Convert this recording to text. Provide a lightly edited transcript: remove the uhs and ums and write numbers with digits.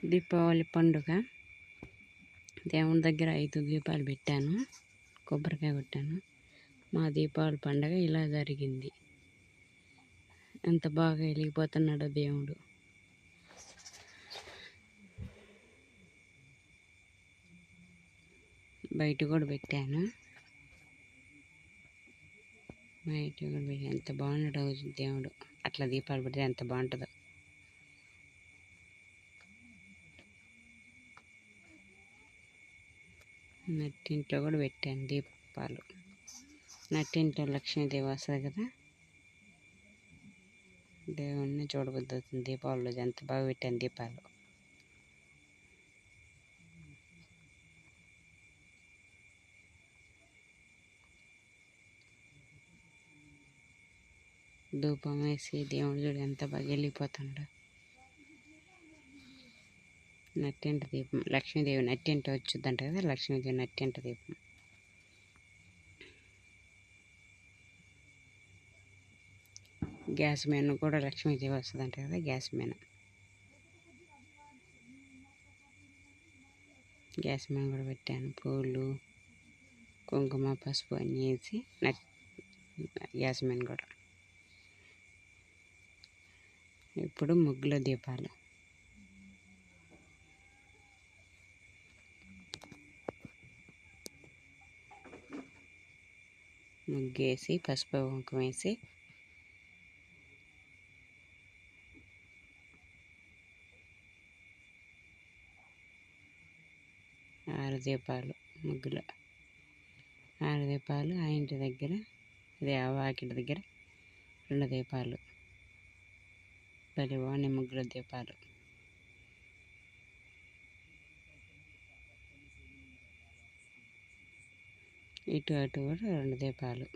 దీపావళి పండుగ దేవుని దగ్గర 5 దీపాలు పెట్టాను, కొబ్బరికాయ కొట్టాను. మా దీపావళి పండుగ ఇలా జరిగింది. ఎంత బాగా వెలిగిపోతున్నాడో దేవుడు. బయట కూడా పెట్టాను. ఎంత బాగున్నాడో దేవుడు. అట్లా దీపాలు పెడితే ఎంత బాగుంటుందో. నట్టింట్లో కూడా పెట్టాను దీపాలు. నట్టింట్లో లక్ష్మీదేవి వస్తుంది కదా, దేవుణ్ణి చూడబుద్ధి అవుతుంది. దీపావళి రోజు ఎంత బాగా పెట్టాను దీపాలు. ధూపం వేసి దేవుడు చూడు ఎంత బాగా వెళ్ళిపోతుండో. నట్టింటి దీపం, లక్ష్మీదేవి నట్టింటి వచ్చుద్దంట కదా, లక్ష్మీదేవి నట్టింటి దీపం. గ్యాస్ మీద కూడా లక్ష్మీదేవి వస్తుందంట కదా, గ్యాస్ మీద కూడా పెట్టాను. పూలు, కుంకుమ, పసుపు అన్నీ వేసి గ్యాస్ మీద కూడా. ఇప్పుడు ముగ్గుల దీపాలు. ముగ్గేసి పసుపు కుంకుమ వేసి ఆరు దీపాలు ముగ్గులు. 6 దీపాలు ఆ ఇంటి దగ్గర, అదే ఆ వాకిటి దగ్గర 2 దీపాలు. బాగున్నాయి ముగ్గుల దీపాలు. ఇటు అటు కూడా 2 దీపాలు.